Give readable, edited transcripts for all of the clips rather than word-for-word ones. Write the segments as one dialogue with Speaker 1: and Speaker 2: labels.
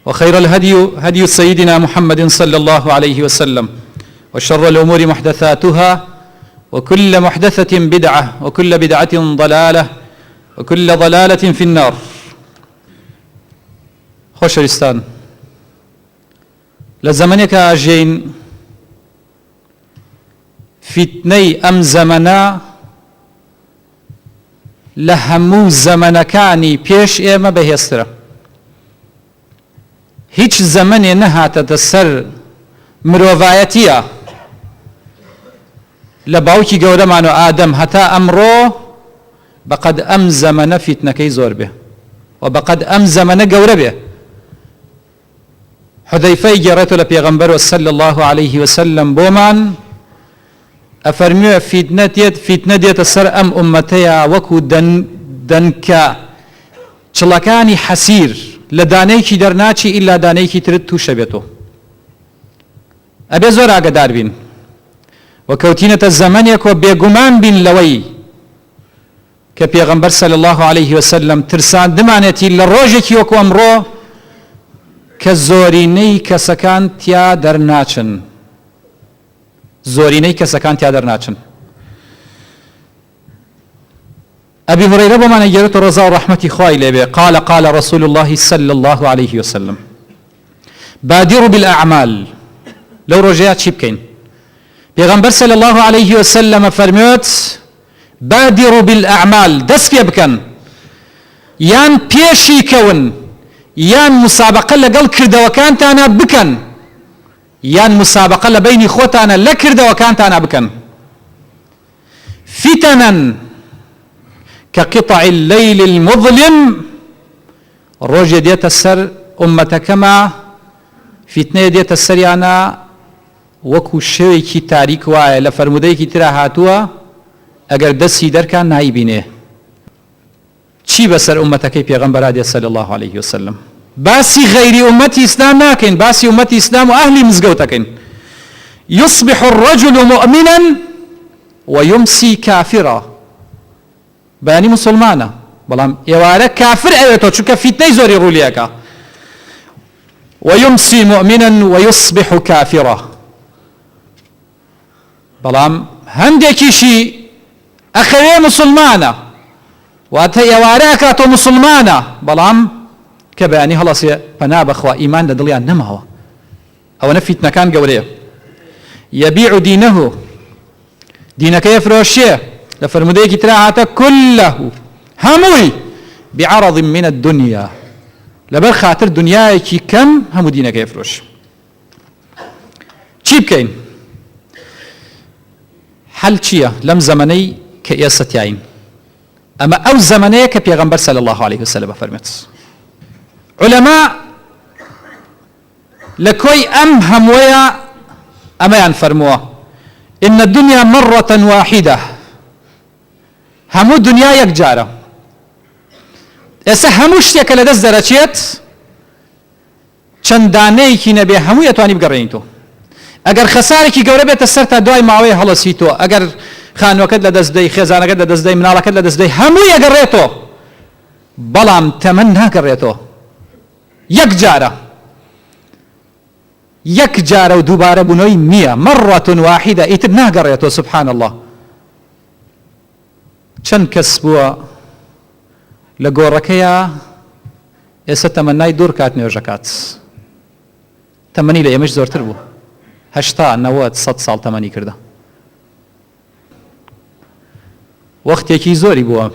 Speaker 1: وخير الهدي هدي سيدنا محمد صلى الله عليه وسلم، وشر الأمور محدثاتها، وكل محدثة بدعة، وكل بدعة ضلالة، وكل ضلالة في النار. خۆشەویستان، لە زەمانێکە ئاژین فیتنەی ئەم زەمانە لە هەموو زەمانەکانی پێش ئێمە بەهێزترە. هیچ زەمانێ نەهاتەتە سەر مرۆڤایەتیە لە باوکی گەورەمان و ئادەم هەتا ئەمڕۆ بەقەد ئەم زەمانە فیتنەکەی زۆر بێ و بەقەد ئەم زەمانە گەورە بێ. حودەیفەی گێڕێتەوە لە پێغەمبەر صلی الله عليه وسلم بۆمان ئەفەرمیوە فیتنە دێتە سەر ئەم ئومەتەیە وەکو دەنکە چڵەکانی حەسیر لە دانەیەکی دەرناچی ئیلا دانەیەکی ترت تووشە بێتەوە. ئەبێ زۆر ئاگادار بین و کەوتینەتە زەمانێک و بێگومان بین لەوەی کە پێغەمبەر صلی الله عليه وسلم ترساندمانێتی لە ڕۆژێکی وەکو ئەمڕۆ کە زۆرینەی کەسەکان تیا دەرناچن. زۆرینەی کەسەکان تیا دەرناچن. أبي هريرة بمان يجرت رضا ورحمة خوي لبي قال رسول الله صلى الله عليه وسلم بادروا بالأعمال. لو رجعت شبكين پیغمبر صلى الله عليه وسلم فرموت بادروا بالأعمال، دس في بكن يان بيشي كون يان مسابقة لقل كرد وكانت أنا بكن يان مسابقة لبيني خوت أنا لكرد وكانت أنا بكن فتنا كقطع الليل المظلم. روج ديت السر أمتكما فتنة ديت السر أنا وەکو شەوێکی تاریک وایە لە فەرمودەیەکی ترا هاتووە ئەگەر دەستی دەرکان نایبینێ. چی بەسەر ئومەتەکەی پێغەمبەر دێت صلی الله عليه وسلم؟ باسی غەیری ئومەتی ئیسلام ناکەین، باسی ئومەتی ئیسلام و ئەهلی مزگەوتەکەین. يصبح الرجل مؤمنا ويمسي كافرا. بەیانی مسلمانە بەڵام ئێوارە کافر ئەوێتەوە چونکە فیتنەی زۆری ڕوولێکە. ويمسي مؤمنا ويصبح كافرا. بەڵام هەندێکیشی ئەخەوێ مسلمانە واتە ئێوارە ئەکاتۆ مسلمانە بەڵام کە بەیانی هەڵەسێ پەنا بەخوا ئیمان لە دڵیان نەماوە. ئەوەنە فیتنەکان گەورەیە. يبيع دينه، دینەکە ئەفرۆشێ لە فەرمودەیەکی ترا هاتە كله هەمووی بعرض من الدنيا، لەبەر خاتر دنیایەکی کەم هەموو دینەکە ئەفرۆش. چی بکەین؟ حل چییە لەم زەمانەی کە ئێستا تیاین؟ ئەمە ئەو زەمانەیە کە پێغەمبەر صلی الله عليه وسلم فەرمێت. عولەما لە کۆی ئەم هەموویە ئەمەیان فەرمووە إن الدنيا مرة واحدة. هەموو دنیا یەک جارە. ئێستا هەموو شتێکە لە دەست دەرەچێت چەند دانەیەکی نەبێ هەموو ئەتوانی بگەڕێنیتەوە. ئەگەر خەسارێکی گەورە بێتە سەر تا دوای ماوەیە هەڵەسیتەوە، ئەگەر خانووەکەت لە دەست دەی، خێزانەکەت لە دەست دەی، مناڵەکەت لە دەست دەی، هەموو ئەگەڕێتەوە بەڵام تەمەن ناگەڕێتەوە. یەک جارە، یەک جارە و دووبارە بوونەوەی نییە. مرة واحدة ئیتر ناگەڕێتەوە. سبحان الله. چەند کەس بووە لە گۆڕەکەیە ئێستا تەمەنای دوور کات نوێژەکات. تەمەنی لە ئێمەش زۆرتر بوو. 80 90 100 ساڵ تەمەنی کردە. وەختێکی زۆری بووە.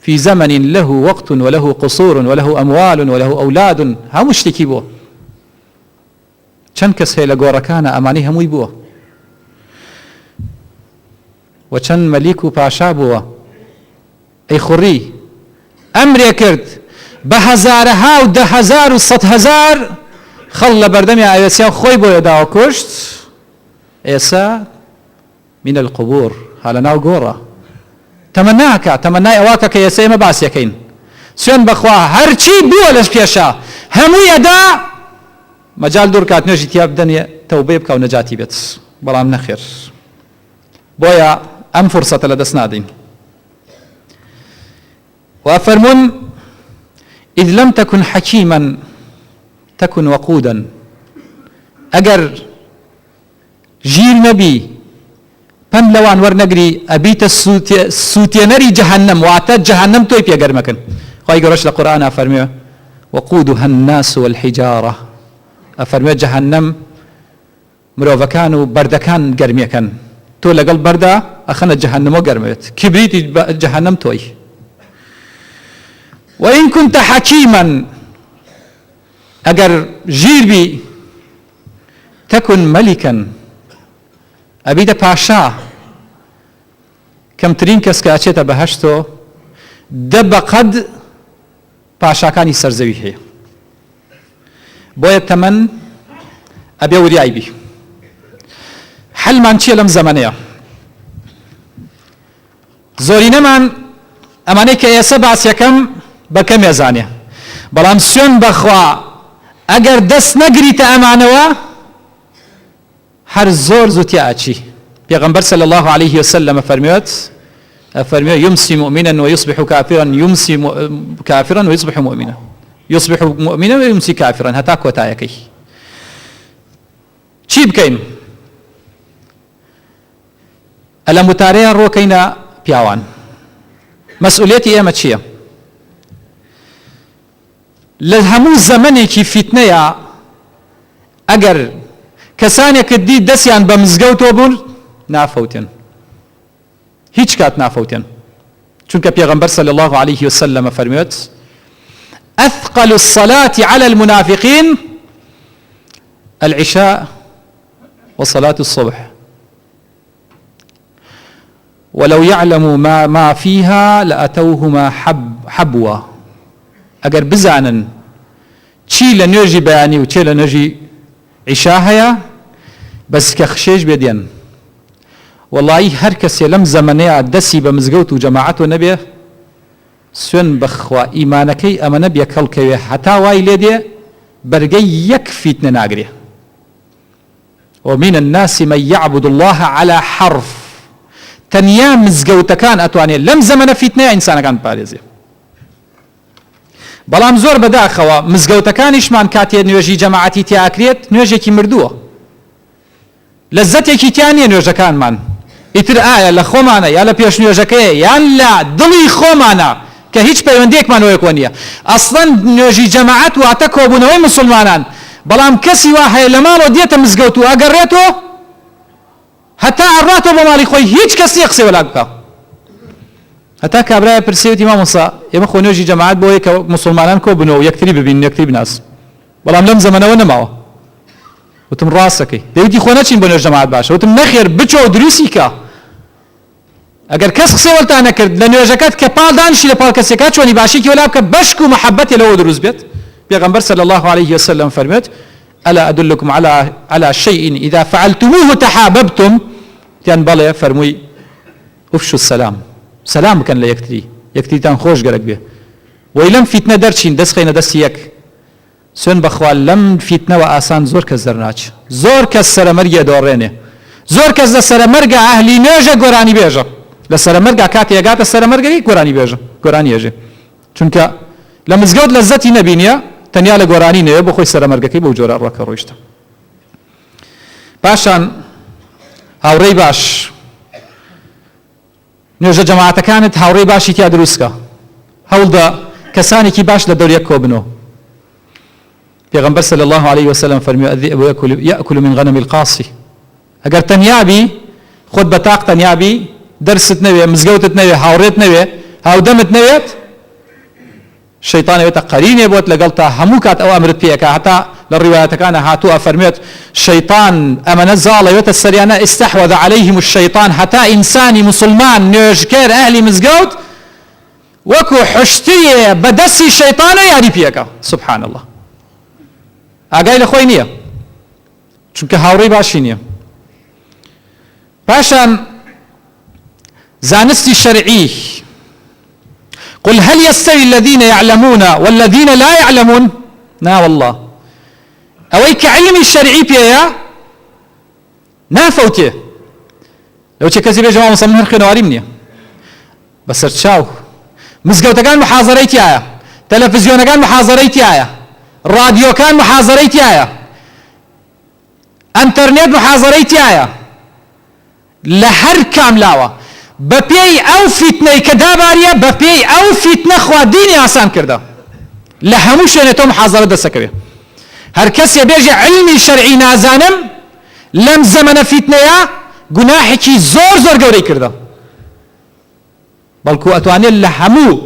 Speaker 1: في زمن له وقت وله قصور وله أموال وله أولاد. هەموو شتێکی بووە. چەند کەس هەیە لە گۆڕەکانە ئەمانەی هەمووی بووە و چەند مەلیک و پاشا بووە. ئەی خوڕی ئەمرێ کرد بە هەزارەها و دە هەزار و سەد هەزار خەڵ لە بەردەمی ئاوێسیا خۆی بۆیە داوە کوشت. ئێستا من القبور ها لە ناو گۆڕە. تەمەناکە تەمەنای ئەوەکە کە ئێستا ئێمە باسیەکەین. سوێن بەخوا هەرچی بووە لەش پێشە هەمووی ئەدا مەجال دوور کات نوێژی تیا بدەنێ تەوبەی بکە و نەجاتی بێت. بەڵام نەخێر. بۆیە ئەم فرسەتە لە دەست نادەین. وفرمون إذ لم تكن حكيما تكن وقودا اگر ژیر نەبی پەم لەوان وەرنەگری ئەبیتە سووتێنەری جەهەنەم واتە جەهەنەم تۆی پێگەرمەکەن. خی گەورەش لە قورئان ئەفەرمێ وقودها الناس والحجارة ئەفەرمێ جەهەنەم مرۆڤەکان و بەردەکان گەرمیەکەن تۆ لەگەڵ بەردا ئەخەنە جەهەنەمەوە گەرمێت کبریتی جەهەنەم تۆی. وإن كنت حكيما ئەگەر ژیر بی تكن ملكا ئەبیتە پاشا کەمترین کەس کە ئەچێتە بەهەشتۆ دە بەقەد پاشاکانی سەرزەوی هەیە بۆیە تەمەن ئەبێ وریای بی. حەلمان چییە لەم زەمانەیە؟ زۆرینەمان ئەمانەی کە ئێستا باسیەکەم بەکەم ێزانێ بەڵام سوێن بەخوا ئەگەر دەست نەگریتە ئەمانەوە هەر زۆر زووتیا ئاچی. پێغەمبەر صلی الله عليه وسلم فرمێت يمسي مؤمنا ويصبح كافرا يمسي كافرا ويصبح مؤمنا يصبح مؤمنا ويمسي كافرا هەتا کۆتایەکەی. چی بکەین؟ ئەلە متارەیە ڕۆکەینە پیاوان. مەسئولێتی ئێمە چییە؟ لە هەموو زەمانێکی فیتنەیە ئەگەر کەسانێکت دی دەستیان بە مزگەوتەوە بوون نافەوتێن هیچ کات نافەوتێن چونکە پێغەمبەر صلی الله عليه وسلم فەرمێت أثقل الصلاة على المنافقين العشاء وصلاة الصبح ولو يعلموا ما فيها لأتوهما حبوا. ئەگەر بزانن چی لە نوێژی بەیانی و چێ لە نوێژی عیشا هەیە بەس کە خشێش بێدێن. وەڵی هەر کەسێ لەم زەمانەیە دەستی بە مزگەوت و جەماعەتەوە نەبێ سوێن بەخوا ئیمانەکەی ئەمە نەبێ کەڵکەوێ هەتا وای لێ دێ بەرگەی یەک فیتنە ناگرێ. ومن الناس من يعبد الله على حرف تەنیا مزگەوتەکان ئەتوانێت لەم زەمانە فیتنەیە ئینسانەکان بپارێزێ. بەڵام زۆر بەداخەوە مزگەوتەکانیشمان کاتێ نوێژی جەماعەتی تیاکرێت نوێژێکی مردووە لەزەتێکی تیان نیە نوێژەکانمان ئیتر ئایا لە خۆمانە یا لە پێش نوێژەکەیە یان لە دڵی خۆمانە کە هیچ پەیوەندێکمانەوەیەکۆ نییە. ئەسڵەن نوێژی جەماعەت واتە کۆبوونەوەی مسلمانان بەڵام کەسی وا هەیە لە ماڵەوە دێتە مزگەوت و ئەگەڕێتەوە هەتا ئەڕاتەوە بە ماڵی خۆی هیچ کەس نییە قسەی وەلا بکە. هەتا کابرایە پرسیوتی مامۆستا ئێمە خۆ نوێژی جەماعەت بۆ یەکە مسلمانان کۆبوونەوە و یەکتری ببین یەکتری بناسن بەڵام لەم زەمانەوە نەماوە. وتم ڕاستەکەی دەیوتی خۆ نەچین بۆ نوێژ جەماعەت باشە. وتم نەخێر بچۆ و دروستی کە ئەگەر کەس قسەی وەلتان نەکرد لە نوێژەکەت کە پاڵ دانیشی لە پاڵ کەسێکا چۆنی باشیکی وەلا بکە بەشک و مەحەبەتێ لەوە دروست بێت. پێغەمبەر صلی الله عليه وسلم فەرمێت ألا أدلكم على شيء إذا فعلتموه تحاببتم تیان بەڵێ فەرمووی أفشوا السلام سلام بکەن لە یەکتریتان خۆش گەرەک بێ وەی لەم فیتنە دەرچین دەستخەینە دەستی یەک. سوێن بەخوا لەم فیتنەوە ئاسان زۆر کەس دەرناچ زۆر کەس سەرەمەرگێ دۆڕێنێ زۆر کەس لە سەرەمەرگە ئەهلی نوێژە گۆرانی بێژە لە سەرەمەرگا کاتێ ئەگاتە سەرەمەرگەی گۆرانی بێژە گۆرانی ێژێ چونکە لە مزگەوت لەزەتی نەبینیە تەنیا لە گۆرانی نەوێ بۆ خۆی سەرەمەرگەکەی بەو جۆرە ڕۆکە ڕۆیشتە. پاشان هاوڕێی باش نوێژە جەماعەتەکانت هاوڕێی باشی تیا دروستکە هەوڵدا کەسانێکی باش لە دەوریەک کۆبنەوە. پێغەمبەر صلی الله عليه وسلم فەرمی الذئب يأكل من غنم القاصي. ئەگەر تەنیابی خۆت بەتاق تەنیابی دەرست نەوێ مزگەوتت نەوێ هاوڕێت نەوێ هاودەمت نەوێت شەیطانەوێتە قەرینێ بۆت لەگەڵ تا هەموو کات ئەو ئەمرت پێەکە هەتا لە ڕیوایەتەکانە هاتووە فەرمێت شەیطان ئەمەنە زاڵەوێتە سەریانە استحوذ عليهم الشەیطان هەتا ئینسانی مسلمان نوێژکەر ئەهلی مزگەوت وەکو حشتیە بەدەستی شەیطانە یاری پێەکە. سبحان الله ئاگای لە خۆی نییە چونکە هاوڕێی باشی نییە. پاشان زانستی شەرعی قل هل يستوي الذين يعلمون والذين لا يعلمون نا والله ئەوەی کە علمی شەرعی پێیە نافەوتێ لەو چێ کەسی بێژە مامۆستا من هەر خوێنەواریم نییە بەسەر چاو مزگەوتەکان محازەرەی تایە تەلەڤیزیۆنەکان محازەرەی تایە رادیۆکان محازەرەی تایە، ئەنتەرنێت محازەرەی تایە، لە هەر کاملاوە بە پێی ئەو فیتنەی کە داباریە، بە پێی ئەو فیتنە خوا دینی ئاسان کردە، لە هەموو شوێنێتەوە محازەرە دەسەکەوێ. هەر کەسێ بێژە علمی شەرعی نازانم لەم زەمەنە فیتنەیە گوناحێکی زۆر زۆر گەورەی کردە، بەڵکو ئەتوانێت لە هەموو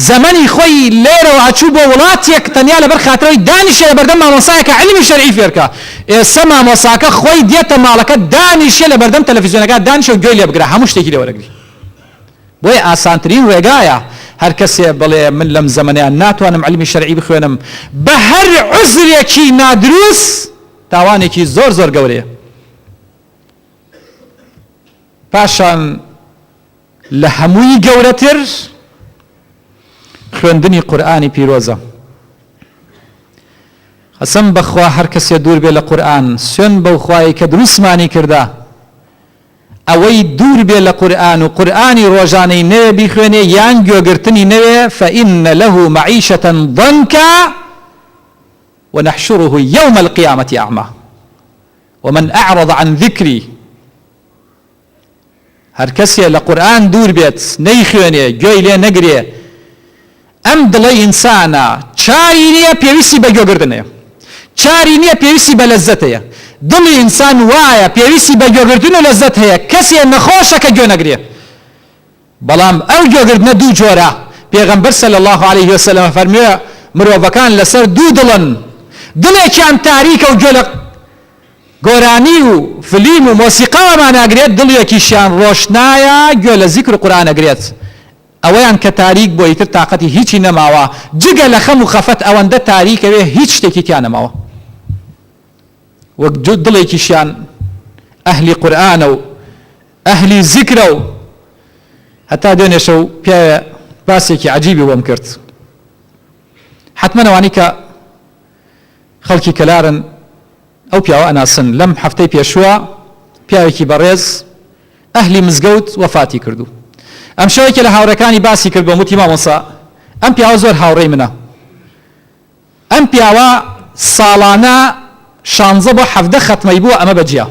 Speaker 1: زەمەنی خۆی لێرەوە ئەچوو بۆ وڵاتێک تەنیا لەبەر خاترەوەی دانیشێ لە بەردەم مامۆسایەکە علمی شەرعی فێرکە. ئێستا مامۆساکە خۆی دێتە ماڵەکە دانیشێ لە بەردەم تەلەڤیزیۆنەکە دانیشێ و گوێی لێ بگرە، هەموو شتێکی لێوەرەگری. بۆیە ئاسانترین ڕێگایە هەر کەسێ بڵێ من لەم زەمەنەیە ناتوانم علمی شەرعی بخوێنم بە هەر عوزرێکی نادروست، تاوانێکی زۆر زۆر گەورەیە. پاشان لە هەمووی گەورەتر خوێندنی قورئانی پیرۆزە. قەسەم بەخوا هەر کەسێ دوور بێ لە قورئان، سوێن بەو خوای کە دروستمانی کردە، ئەوەی دوور بێ لە قورئان و قورئانی ڕۆژانەی نوێ بیخوێنێ یان گوێگرتنی نوێ، فإن له معيشة ضنكا ونحشره يوم القيامة أعمى ومن أعرض عن ذكري. هەر کەسێ لە قورئان دوور بێت نەیخوێنێ گوێی لێ نەگرێ، ئەم دڵی ئینسانە چاری نییە پێویستی بە گوێگرتنەیە، چاری نییە پێویستی بە لەززەتەیە. دڵی ئینسان وایە پێویستی بە گوێگرتن و لەززەت هەیە، کەسێ نەخۆشە کە گوێ نەگرێ. بەڵام ئەو گوێگرتنە دوو جۆرە. پێغەمبەر صلی الله عليه وسلم فەرموویە مرۆڤەکان لەسەر دوو دڵن، دڵێکیان تاریکە و گوێ لە گۆرانی و فلیم و مۆسیقاوەمان ئەگرێت، دڵێکیشیان ڕۆشنایە گوێ لە زیکر و قورئان ئەگرێت. ئەوەیان کە تاریک بۆ ئیتر تااقەتی هیچی نەماوە جگە لە خەم و خەفەت ئەوەندە تاریکەوێ هیچ شتێکی تیان نەماوە. وەک دڵێکیشیان ئەهلی قورئانە و ئەهلی زیکرە و هەتا دوێنێ شەو پێیە باسێکی عەجیبی بۆم کرد. حتمەن ئەوانەی کە خەڵکی کەلارن ئەو پیاوە ئەناسن. لەم هەفتەی پێشووە پیاوێکی بەڕێز ئەهلی مزگەوت وەفاتی کردو. ئەم شەوێکە لە هاوڕەکانی باسی کرد بۆ وتی مامۆسا ئەم پیاوە زۆر هاوڕێی منە، ئەم پیاوە ساڵانە 16 بۆ 17 ختمەی بووە ئەمە بەجیا،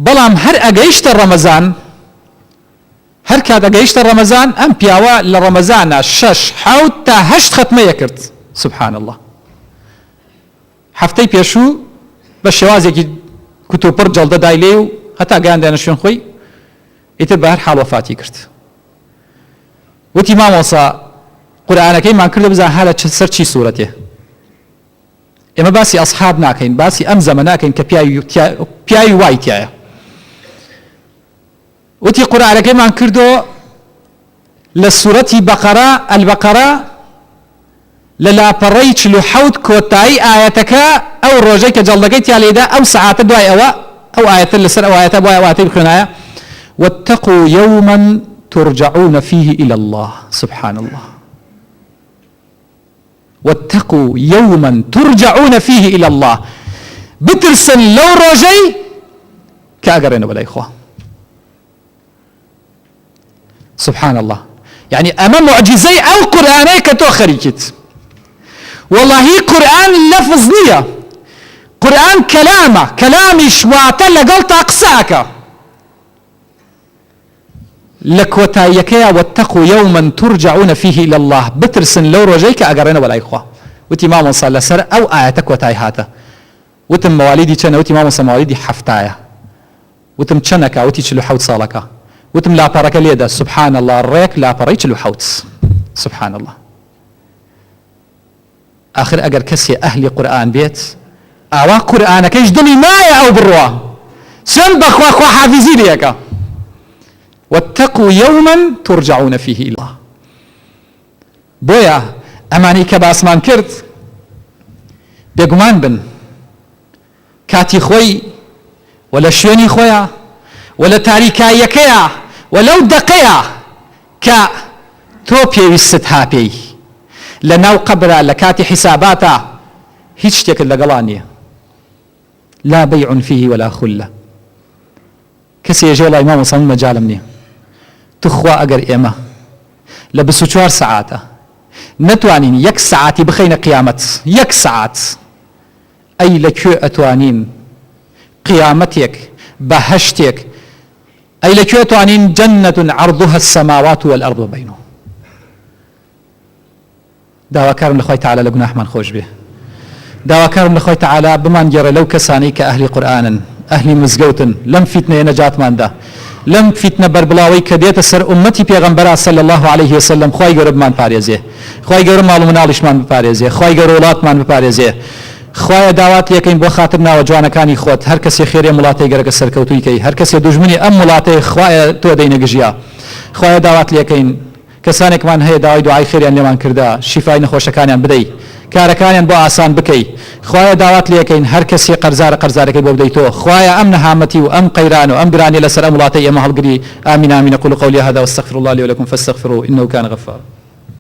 Speaker 1: بەڵام هەر ئەگەیشتە ڕەمەزان، هەر کات ئەگەیشتە ڕەمەزان ئەم پیاوە لە ڕەمەزانە 6 7 تا 8 ختمەیە کرد. سبحان الله. هەفتەی پێشوو بە شێوازێکی کتوپڕ جەڵدە دای لێ و هەتا گەیاندێنە شوێن خۆی، ئیتر بە هەر حاڵ وەفاتی کرد. وتی مامۆسا قورئانەکەیمان کردە بزان هەلە سەر چی سوورەتێ. ئێمە باسی ئەسحاب ناکەین، باسی ئەم زەمە ناکەین کە پیاوی وای تایە. وتی قورئانەکەیمان کردۆ لە سوورەتی بەقەرە ئەلبەقەرە لە لاپەڕەی 47 کۆتایی ئاەتەکە ئەو ڕۆژەی کە جەڵدەکەی تیا لێدا ئەو سەعاتە دوای ئەوە ئەو ئاەتە لەسەر ئەو ئاەتە بۆ ئەواتەی بخوێنایە واتقوا يوما ترجعون فيه إلى الله. سبحان الله. واتقوا يوما ترجعون فيه إلى الله. بترسن لو روجي كأجرنا ولا إخوة. سبحان الله. يعني أمام معجزي أو قرآني كتو خريجت. والله قرآن لفظ نية، قرآن كلامه كلامي شواتا لقلت أقساك لكوتايكيا واتقوا يوما ترجعون فيه إلى الله. بترسن لو رجيك أقرنا ولا إخوة. وتي ماما صلى سر أو آياتك وتاي هاتا وتم مواليدي كنا وتي ماما مواليدي حفتايا وتم كنكا وتي تشلو حوت صالكا وتم لا بارك ليدا. سبحان الله. الريك لا باريك تشلو حوت. سبحان الله. آخر أجر كسي أهل قرآن بيت أوا قرآن كيش دني مايا أو بروا سن بخوا خوا حافظي ليكا. واتقوا يوما ترجعون فيه إلى الله. بويا أماني كباسمان كرد بيقمان بن كاتي خوي ولا شويني خويا ولا تاريكايكيا ولو دقيا كا توبي وستها بي لناو قبرا لكاتي حساباتا هيج شتيك لقلانية لا بيع فيه ولا خلة. كسي يجي الله إمام صمم مجال مني تخوا أجر إما لبسوا 4 ساعات نتوانین یەک سعاتی بخەینە قیامەت، یەک سعات ئەی لەکوێ ئەتوانین قیامەتێک بەهەشتێک، ئەی لەکوێ ئەتوانین جەنەتون عەرضها السەماوات والأرض بەینەوە. داواکارم لە خۆی تەعالە لە گوناحمان خۆش بێ، داواکارم لە خۆی تەعالە بمانگێڕێ لەو کەسانەی کە ئەهلی قورئانن، ئەهلی مزگەوتن، لەم فیتنەیە نەجاتماندا، لەم فیتنە بەربڵاوەی کە دێتە سەر ئومەتی پێغەمبەر صلی الله عليه وسلم. خوای گەورە بمان پارێزێ، خوای گەورە ماڵ و مناڵیشمان بپارێزێ، خوای گەورە وڵاتمان بپارێزێ. خوایە داوات لێکەین بۆ خاتر ناوە جوانەکانی خۆت، هەر کەسێ خێرێ وڵاتەی گەرەکە سەرکەوتووی کەی، هەر کەسێ دوژمنی ئەم وڵاتەی خوایە تۆ دەینەگژیا. خوایە داوات لێکەین کەسانێکمان هەیە داوای دوعای خێریان لێمان کردا، شیفای نەخۆشەکانیان بدەی، کارەکانیان بۆ ئاسان بکەی. خوایە داوات لێکەین هەر کەسێ قەرزارەکەی بۆ بدەیتەوە. خوایە ئەم نەهامەتی و ئەم قەیران و ئەم گرانی لەسەر ئەم وڵاتەی ئێمە هەڵگری. آمین آمین. أقول قولي هذا واستغفر الله لي ولكم فاستغفروه إنه كان غفارا.